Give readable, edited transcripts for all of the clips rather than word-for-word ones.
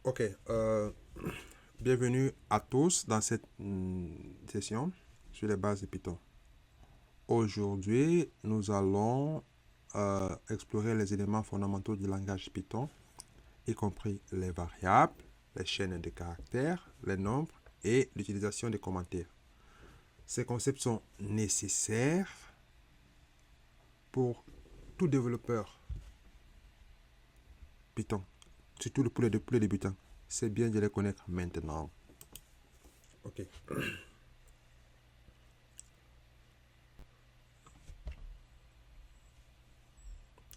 Ok, bienvenue à tous dans cette session sur les bases de Python. Aujourd'hui, nous allons explorer les éléments fondamentaux du langage Python, y compris les variables, les chaînes de caractères, les nombres et l'utilisation des commentaires. Ces concepts sont nécessaires pour tout développeur Python, surtout pour les débutants. C'est bien de les connaître maintenant. Ok.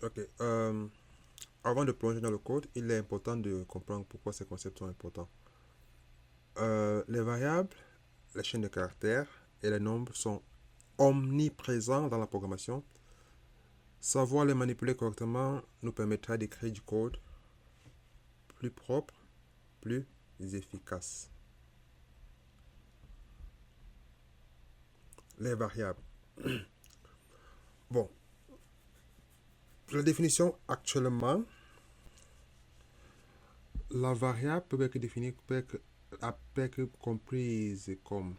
Ok. Avant de plonger dans le code, il est important de comprendre pourquoi ces concepts sont importants. Les variables, les chaînes de caractères et les nombres sont omniprésents dans la programmation. Savoir les manipuler correctement nous permettra d'écrire du code plus propre, plus efficace. Les variables. Bon, la définition actuellement, la variable peut être définie, peut être comprise comme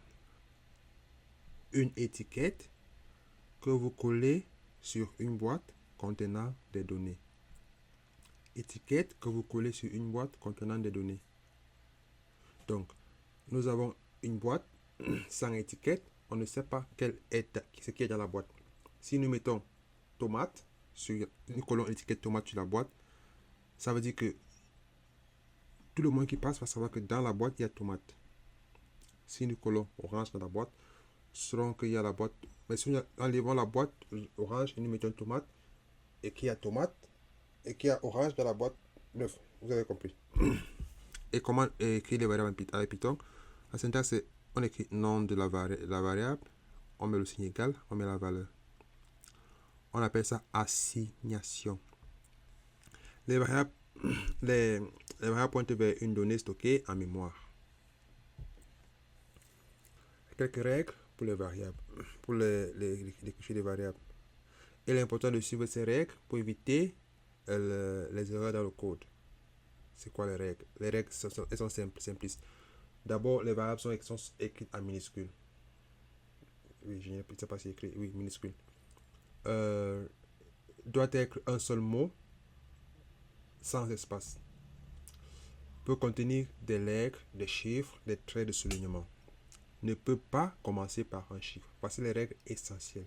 une étiquette que vous collez sur une boîte contenant des données. Étiquette que vous collez sur une boîte contenant des données. Donc, nous avons une boîte sans étiquette, on ne sait pas ce qui est dans la boîte. Si nous mettons tomate, nous collons l'étiquette tomate sur la boîte, ça veut dire que tout le monde qui passe va savoir que dans la boîte, il y a tomate. Si nous collons orange dans la boîte, selon qu'il y a la boîte, mais si nous enlevons la boîte orange et nous mettons tomate, et qu'il y a tomate, et qu'il y a orange dans la boîte, bref, vous avez compris. Et comment écrire les variables avec Python? La syntaxe, c'est on écrit nom de la variable, on met le signe égal, on met la valeur. On appelle ça assignation. Les variables, les variables pointent vers une donnée stockée en mémoire. Quelques règles pour les variables, pour les clichés des variables. Il est important de suivre ces règles pour éviter les erreurs dans le code. C'est quoi les règles? Les règles, elles sont simplistes. D'abord, les variables sont écrites en minuscules. Oui, je ne sais pas si écrit. Oui, minuscule. Doit être un seul mot, sans espace. Peut contenir des lettres, des chiffres, des traits de soulignement. Ne peut pas commencer par un chiffre. Voici les règles essentielles.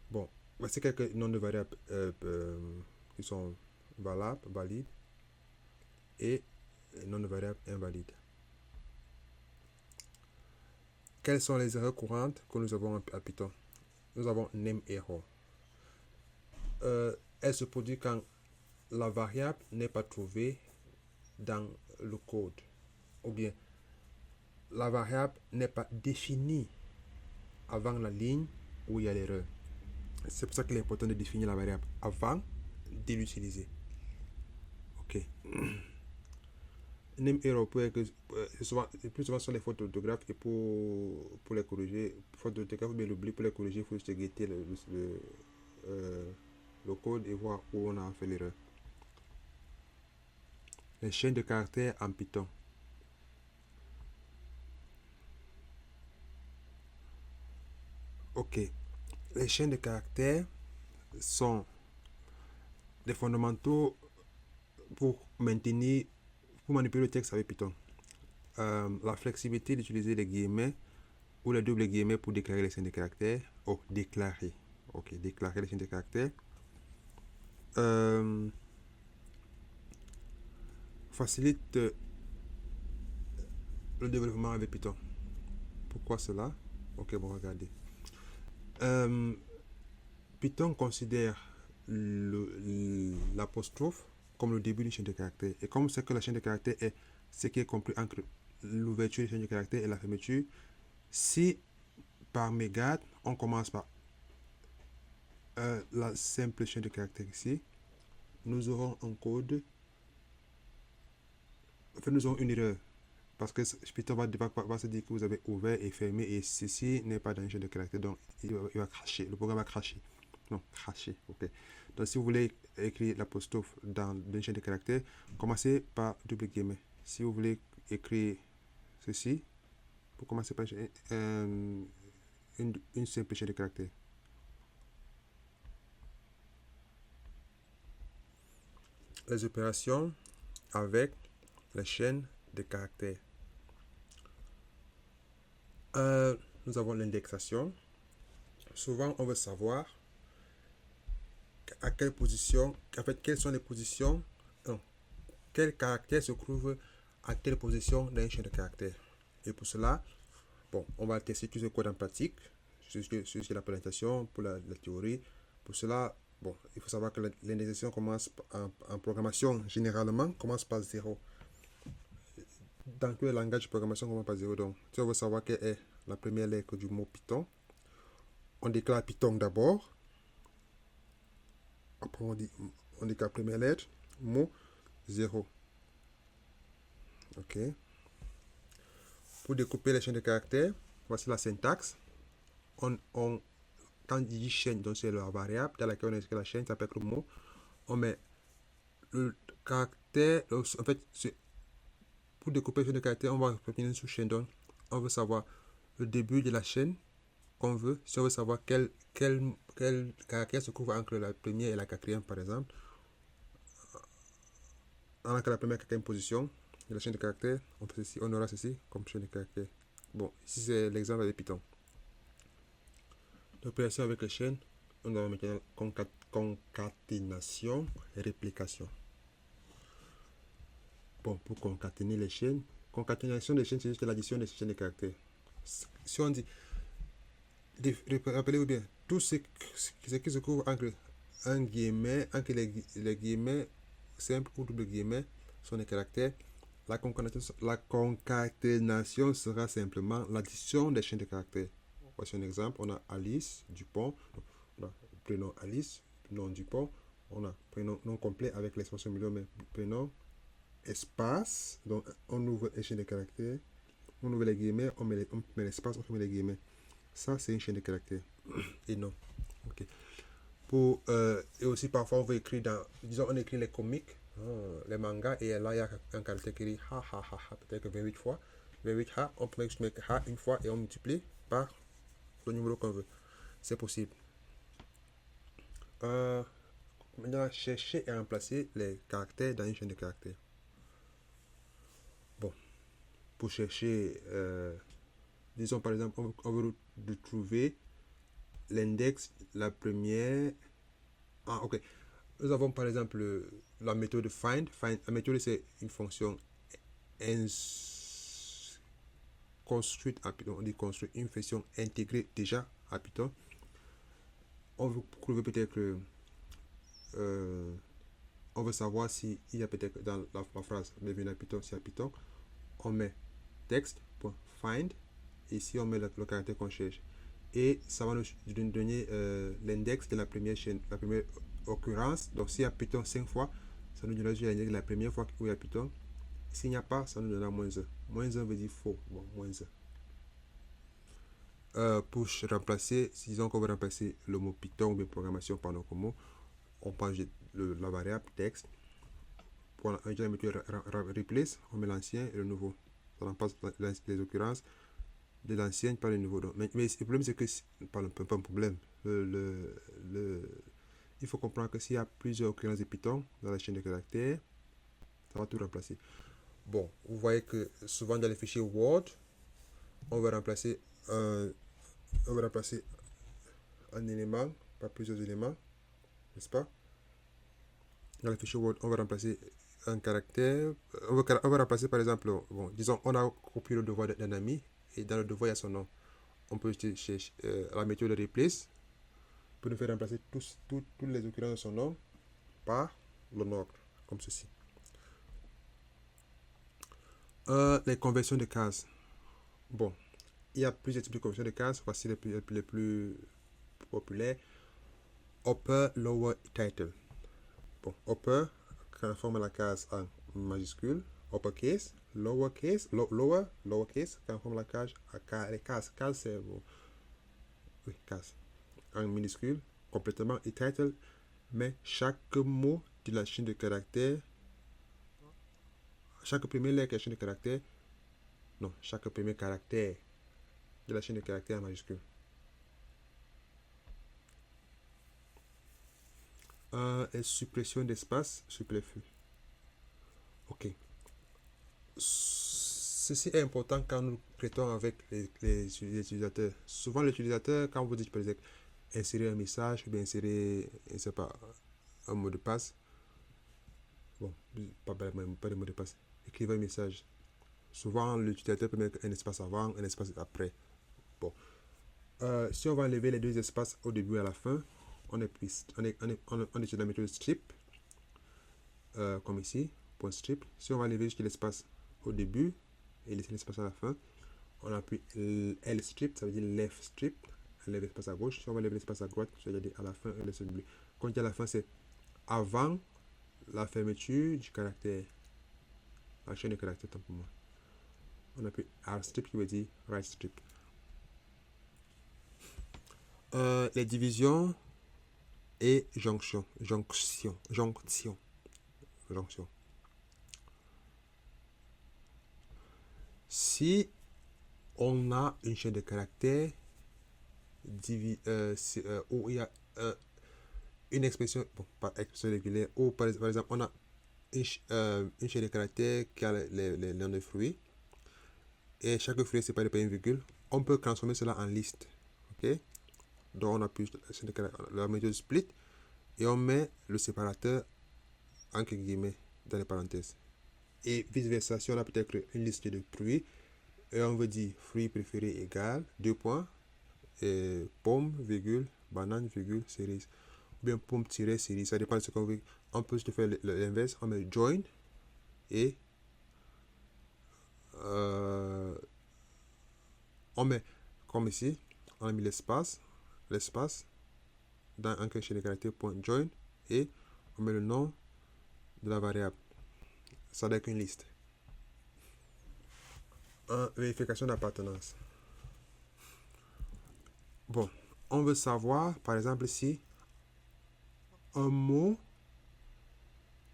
Bon, voici quelques noms de variables qui sont valables, valides, et noms de variables invalides. Quelles sont les erreurs courantes que nous avons à Python? Nous avons name error. Elle se produit quand la variable n'est pas trouvée dans le code, ou bien la variable n'est pas définie avant la ligne où il y a l'erreur. C'est pour ça qu'il est important de définir la variable avant de l'utiliser. Ok. Name error peut être plus souvent sur les fautes d'orthographe, et pour les corriger, fautes d'orthographe ou bien l'oubli, pour les corriger, il faut juste guetter le code et voir où on a fait l'erreur. Les chaînes de caractères en Python. Ok. Les chaînes de caractères sont des fondamentaux pour manipuler le texte avec Python. La flexibilité d'utiliser les guillemets ou les doubles guillemets pour déclarer les chaînes de caractères. Déclarer. Ok, déclarer les chaînes de caractères. Facilite le développement avec Python. Pourquoi cela? Ok, bon, regardez. Python considère l'apostrophe comme le début d'une chaîne de caractères. Et comme c'est que la chaîne de caractères est ce qui est compris entre l'ouverture de la chaîne de caractères et la fermeture, si par mégarde on commence par la simple chaîne de caractères ici, nous aurons un code, enfin nous aurons une erreur. Parce que Python va se dire que vous avez ouvert et fermé, et ceci n'est pas dans une chaîne de caractères, donc il va cracher, le programme va cracher. Non, cracher, ok. Donc, si vous voulez écrire l'apostrophe dans une chaîne de caractères, commencez par double guillemets. Si vous voulez écrire ceci, vous commencez par une simple chaîne de caractères. Les opérations avec les chaînes de caractères. Nous avons l'indexation. Souvent, on veut savoir à quelle position, en fait, quelles sont les positions, quel caractère se trouve à quelle position dans une chaîne de caractères. Et pour cela, bon, on va tester tout ce code en pratique, sur la présentation, pour la théorie. Pour cela, bon, il faut savoir que l'indexation commence en programmation, généralement, commence par 0. Dans quel langage de programmation commence par 0? Donc, si on veut savoir quelle est la première lettre du mot Python, on déclare Python d'abord. Après, on déclare la première lettre, mot 0. OK. Pour découper les chaînes de caractères, voici la syntaxe. Quand on dit chaîne, donc c'est la variable dans laquelle on inscrit la chaîne, ça peut être le mot. On met le caractère, en fait, pour découper les chaînes de caractères, on va définir une sous-chaîne. Donc, on veut savoir le début de la chaîne qu'on veut. Si on veut savoir quel caractère se trouve entre la première et la quatrième, par exemple, dans la première et quatrième position de la chaîne de caractères, on aura ceci comme chaîne de caractères. Bon, ici c'est l'exemple avec Python. L'opération avec les chaînes, on a maintenant concaténation et réplication. Bon, pour concaténer les chaînes, concaténation des chaînes, c'est juste l'addition des chaînes de caractères. Si on dit, rappelez-vous bien, tout ce qui se trouve entre un guillemet, entre les guillemets simples ou double guillemets sont des caractères. La concaténation sera simplement l'addition des chaînes de caractères. Voici un exemple, on a Alice Dupont, on a prénom Alice, nom Dupont, on a prénom non complet avec l'expression milieu, mais prénom, espace, donc on ouvre les chaînes de caractères, on ouvre les guillemets, on met l'espace, on ferme les guillemets. Ça, c'est une chaîne de caractères. Et non. Ok. Et aussi, parfois, on veut écrire disons, on écrit les comics, les mangas, et là, il y a un caractère qui dit ha ha ha ha, peut-être que 28 fois. 28 ha, on peut mettre ha une fois et on multiplie par le numéro qu'on veut. C'est possible. Maintenant, chercher et remplacer les caractères dans une chaîne de caractères. Bon, pour chercher, disons par exemple, on veut trouver l'index, la première. Ah, ok. Nous avons par exemple la méthode find. La méthode, c'est une fonction construite à Python. On dit construire une fonction intégrée déjà à Python. On veut trouver peut-être on veut savoir s'il y a peut-être dans la phrase bienvenue à Python, si à Python, on met text.find et ici on met le caractère qu'on cherche. Et ça va nous donner l'index de la première chaîne, la première occurrence. Donc s'il y a Python 5 fois, ça nous donnera l'index de la première fois où il y a Python. S'il n'y a pas, ça nous donnera -1. -1 veut dire faux. Bon, -1. Pour remplacer, disons qu'on veut remplacer le mot Python ou bien programmation par notre mot, on passe la variable texte. Pour la méthode replace, on met l'ancien et le nouveau. Ça remplace les occurrences de l'ancienne par le nouveau. Mais le problème, c'est que, pas un problème, il faut comprendre que s'il y a plusieurs occurrences de Python dans la chaîne de caractères, ça va tout remplacer. Bon, vous voyez que souvent dans les fichiers Word, on va remplacer un élément par plusieurs éléments, n'est-ce pas? Dans le fichier Word, on va remplacer un caractère. On va remplacer par exemple, bon, disons, on a copié le devoir d'un ami et dans le devoir il y a son nom. On peut chercher la méthode de replace pour nous faire remplacer toutes les occurrences de son nom par le nom, comme ceci. Les conversions de cases. Bon, il y a plusieurs types de conversions de cases. Voici les plus populaires. Upper, lower, title. Bon, upper transforme la case en majuscule. Uppercase, lowercase, lowercase transforme la case en les cases. Case, c'est case en minuscule complètement. Et title mais chaque mot de la chaîne de caractères, chaque premier lettre de la chaîne de caractères, non, chaque premier caractère de la chaîne de caractères en majuscule. Et suppression d'espace superflu. Ok. Ceci est important quand nous traitons avec les utilisateurs. Souvent, l'utilisateur, quand vous dites par exemple insérer un message ou bien insérer, je sais pas, un mot de passe, bon, pas de mot de passe, écrivez un message. Souvent, l'utilisateur peut mettre un espace avant, un espace après. Bon. Si on va enlever les deux espaces au début et à la fin, on utilise la méthode strip, comme ici, point strip. Si on va enlever juste l'espace au début et laisser l'espace à la fin, on appuie L strip, ça veut dire left strip, enlève l'espace à gauche. Si on va enlever l'espace à droite, ça veut dire à la fin, L strip. Quand on dit à la fin, c'est avant la fermeture du caractère, la chaîne de caractères, tant pour moi. On appuie R strip qui veut dire right strip. Les divisions et jonction. Si on a une chaîne de caractères où il y a une expression, bon, pas expression régulière, ou par exemple, on a une chaîne de caractères qui a les noms de fruits, et chaque fruit est séparé par une virgule, on peut transformer cela en liste. Ok? Donc, on appuie la méthode split et on met le séparateur entre guillemets dans les parenthèses. Et vice versa, si on a peut-être une liste de fruits et on veut dire fruit préféré égale, deux points, et pomme, virgule, banane, virgule, cerise. Ou bien pomme tirée cerise, ça dépend de ce qu'on veut. On peut juste faire l'inverse, on met join et on met comme ici, on a mis l'espace dans un cachet de caractère point join et on met le nom de la variable. Ça n'est qu'une liste. Vérification d'appartenance. Bon, on veut savoir, par exemple, si un mot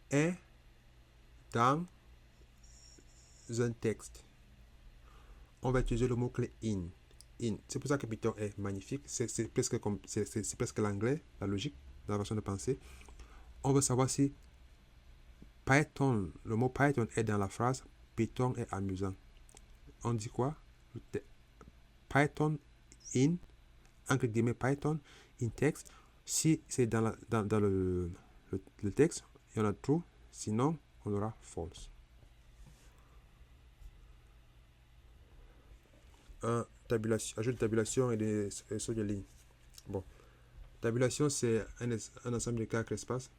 est dans un texte. On va utiliser le mot-clé in. C'est pour ça que Python est magnifique. C'est presque l'anglais, la logique, la façon de penser. On veut savoir si Python, le mot Python est dans la phrase Python est amusant. On dit quoi? Python in, entre guillemets Python in text. Si c'est dans le texte, il y en a true. Sinon, on aura false. Ajout de tabulation et des sauts de ligne. Bon. Tabulation, c'est un ensemble de caractères espaces.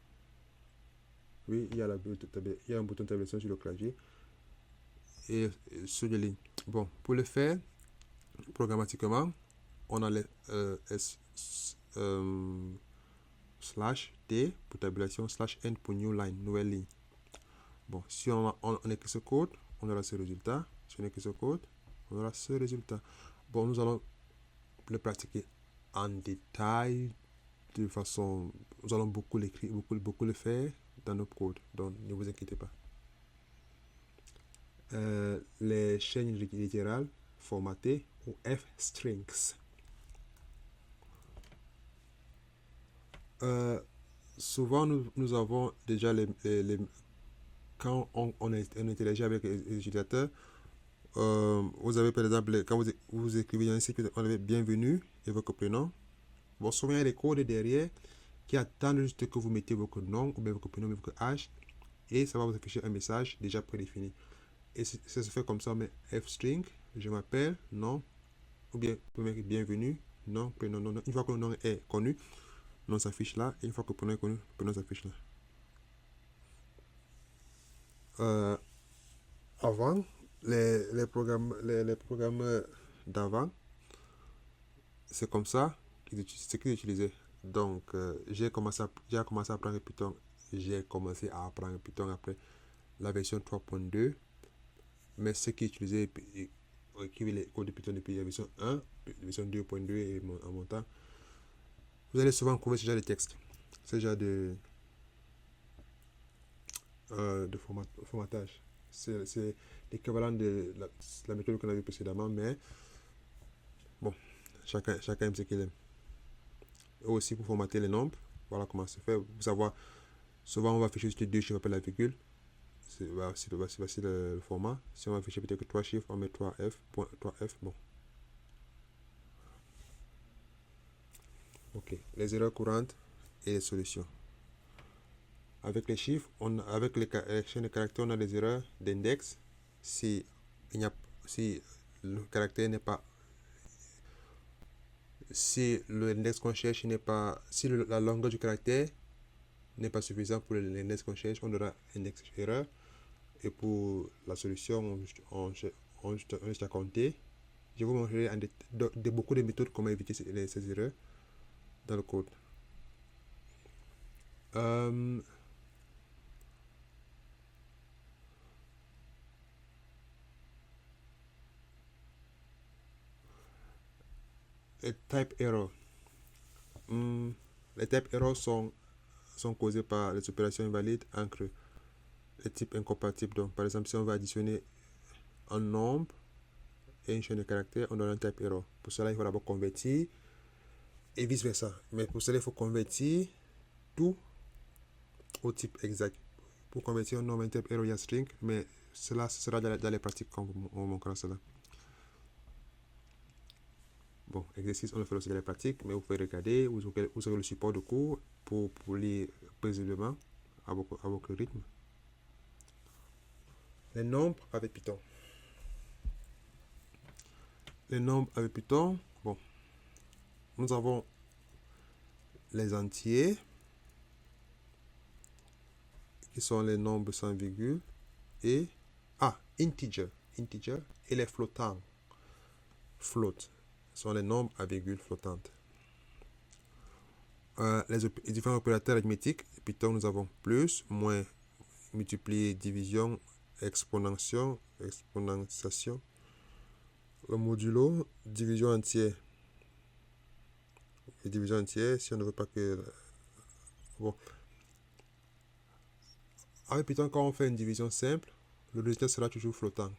Oui, il y a un bouton de tabulation sur le clavier. Et saut de ligne. Bon, pour le faire, programmatiquement, on a les slash T pour tabulation, slash N pour new line, nouvelle ligne. Bon, si on écrit ce code, on aura ce résultat. Si on écrit ce code, on aura ce résultat. Bon, nous allons le pratiquer en détail de façon, nous allons beaucoup l'écrire, beaucoup le faire dans nos codes, donc ne vous inquiétez pas. Les chaînes littérales formatées ou f-strings. Souvent, nous avons déjà quand on interagit avec les utilisateurs, vous avez par exemple, quand vous écrivez un site, on avait bienvenue et votre prénom. Bon, souvent il y a des codes derrière qui attendent juste que vous mettez votre nom ou bien votre prénom et votre âge et ça va vous afficher un message déjà prédéfini. Et ça se fait comme ça, mais f-string, je m'appelle, nom, ou bien bienvenue, nom, prénom, nom. Une fois que le nom est connu, nom s'affiche là, et une fois que le prénom est connu, le prénom s'affiche là. Avant, les programmes d'avant, c'est comme ça qu'ils utilisaient. Donc, j'ai commencé à apprendre Python. J'ai commencé à apprendre Python après la version 3.2. Mais ceux qui utilisaient écrivaient les codes de Python depuis la version 1, la version 2.2 et en montant, vous allez souvent trouver ce genre de texte. ce genre de formatage. C'est l'équivalent de la méthode qu'on a vue précédemment, mais bon, chacun aime ce qu'il aime. Et aussi pour formater les nombres, voilà comment c'est fait. Pour savoir, souvent on va afficher juste 2 chiffres après la virgule. C'est facile le format. Si on va afficher peut-être que 3 chiffres, on met 3F, point 3F, bon. Ok, les erreurs courantes et les solutions. Avec les chiffres, avec les chaînes de caractères, on a des erreurs d'index. Si le caractère n'est pas, si l'index qu'on cherche n'est pas, si la longueur du caractère n'est pas suffisante pour l'index qu'on cherche, on aura index erreur. Et pour la solution, on juste à compter. Je vais vous montrer beaucoup de méthodes comment éviter ces erreurs dans le code. Les type error. Les type errors sont causés par les opérations invalides entre les types incompatibles. Donc, par exemple, si on va additionner un nombre et une chaîne de caractères, on aura un type error. Pour cela, il faut d'abord convertir et vice versa. Mais pour cela, il faut convertir tout au type exact. Pour convertir un nombre à un type error, il y a string, mais cela ce sera dans les pratiques quand on montrera cela. Bon, exercice, on le fait aussi dans les pratiques, mais vous pouvez regarder, vous aurez le support de cours pour lire paisiblement à votre rythme. Les nombres avec Python. Les nombres avec Python, bon, nous avons les entiers, qui sont les nombres sans virgule, et integer, et les flottants. Float sont les nombres à virgule flottante. Les différents opérateurs arithmétiques, Python, nous avons plus, moins, multiplier, division, exponentiation, le modulo, division entière. Et division entière, si on ne veut pas que... Bon. Avec Python, quand on fait une division simple, le résultat sera toujours flottant.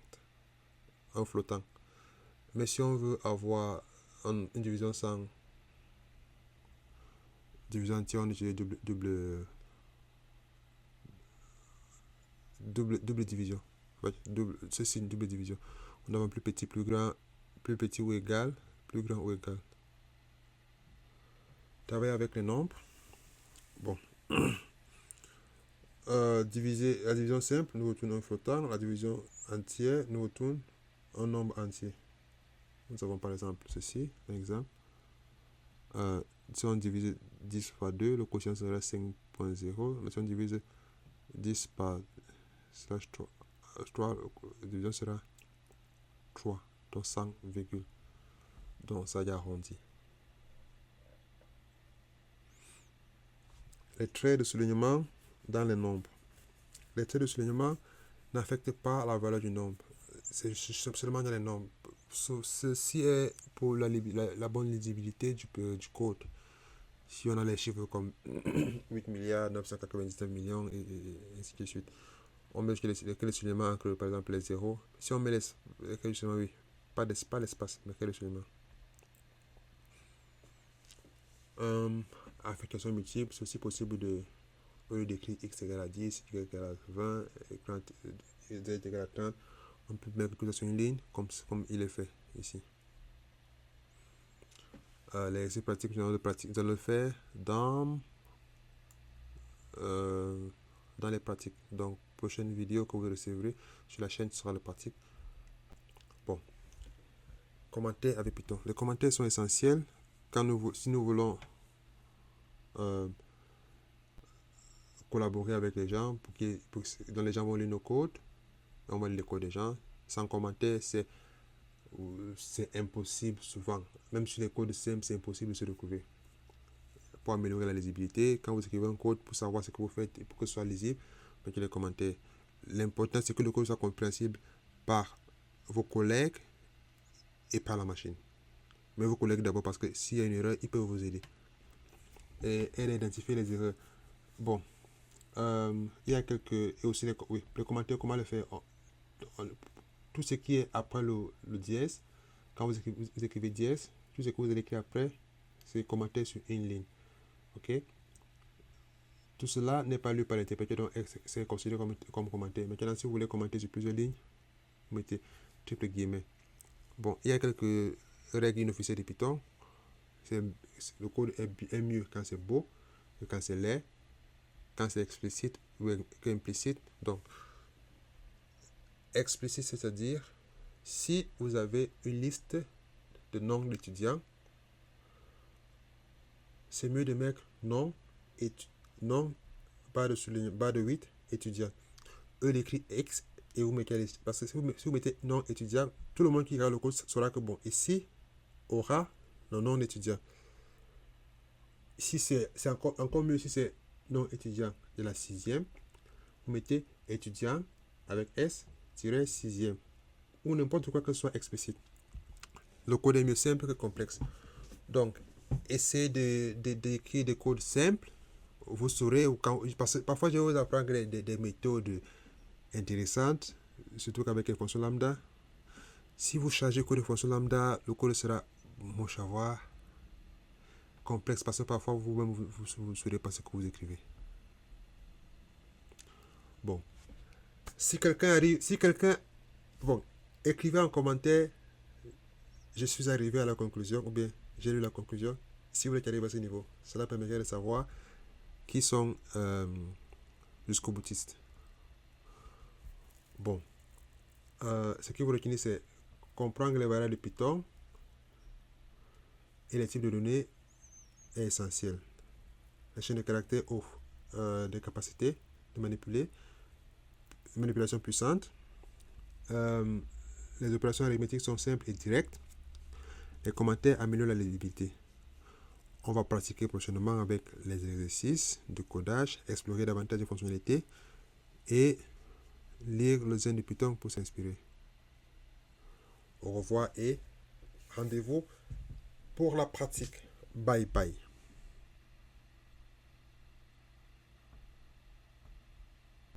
Un flottant. Mais si on veut avoir une division sans division entière, on utilise double division. C'est une double division. On a un plus petit, plus grand, plus petit ou égal, plus grand ou égal. Travailler avec les nombres. Bon. La division simple, nous retournons un flottant. La division entière, nous retourne un nombre entier. Nous avons par exemple ceci, un exemple. Si on divise 10 par 2, le quotient sera 5.0. Mais si on divise 10 par slash 3, la division sera 3, donc 100, donc ça y a arrondi. Les traits de soulignement dans les nombres. Les traits de soulignement n'affectent pas la valeur du nombre. C'est seulement dans les nombres. Ceci est pour la bonne lisibilité du code. Si on a les chiffres comme 8 milliards, 999 millions et ainsi de suite, on met que les soulignements incluent par exemple les zéros. Si on met les soulignements, oui, pas l'espace, mais que les soulignements. Affectation multiple, c'est aussi possible au lieu d'écrire x égale à 10, y égale à 20, z égale à 30, on peut mettre tout ça sur une ligne comme il est fait ici. Les exercices pratiques, nous allons le faire dans les pratiques. Donc, prochaine vidéo que vous recevrez sur la chaîne sera la pratique. Bon. Commentaires avec Python. Les commentaires sont essentiels si nous voulons collaborer avec les gens pour que les gens vont lire nos codes. On va lire les codes des gens. Sans commentaire, c'est impossible souvent. Même sur les codes simples, c'est impossible de se retrouver. Pour améliorer la lisibilité, quand vous écrivez un code, pour savoir ce que vous faites et pour que ce soit lisible, mettez les commentaires. L'important, c'est que le code soit compréhensible par vos collègues et par la machine. Mais vos collègues d'abord, parce que s'il y a une erreur, ils peuvent vous aider. et aide à identifier les erreurs. Bon, il y a quelques... Et aussi les commentaires, comment le faire. Tout ce qui est après le dièse, quand vous écrivez dièse, tout ce que vous allez écrire après, c'est commenter sur une ligne. Ok? Tout cela n'est pas lu par l'interpréteur, donc c'est considéré comme commentaire. Maintenant, si vous voulez commenter sur plusieurs lignes, vous mettez triple guillemets. Bon, il y a quelques règles inofficielles de Python. Le code est mieux quand c'est beau que quand c'est laid, quand c'est explicite ou implicite. Donc, explicite, c'est-à-dire si vous avez une liste de noms d'étudiants, c'est mieux de mettre nom, barre de 8, étudiant. Eux l'écrit X et vous mettez la liste. Parce que si vous mettez non étudiant, tout le monde qui regarde le code saura que bon, ici aura le non étudiant. Si c'est encore mieux si c'est non étudiant de la 6e, vous mettez étudiant avec S-6e ou n'importe quoi que ce soit explicite. Le code est mieux simple que complexe. Donc, essayez d'écrire des codes simples. Vous saurez, parce que parfois je vais vous apprendre des méthodes intéressantes, surtout qu'avec les fonctions lambda. Si vous chargez le code de fonction lambda, le code sera moche à voir, complexe, parce que parfois vous-même vous ne saurez pas ce que vous écrivez. Bon. Bon, écrivez en commentaire, je suis arrivé à la conclusion, ou bien j'ai lu la conclusion. Si vous êtes arrivé à ce niveau, cela permettrait de savoir qui sont jusqu'au boutiste. Bon. Ce que vous retenez, c'est comprendre les variables de Python et les types de données est essentiel. La chaîne de caractères offre des capacités de manipulation puissante. Les opérations arithmétiques sont simples et directes. Les commentaires améliorent la lisibilité. On va pratiquer prochainement avec les exercices de codage, explorer davantage de fonctionnalités et lire le Zen de Python pour s'inspirer. Au revoir et rendez-vous pour la pratique. Bye bye.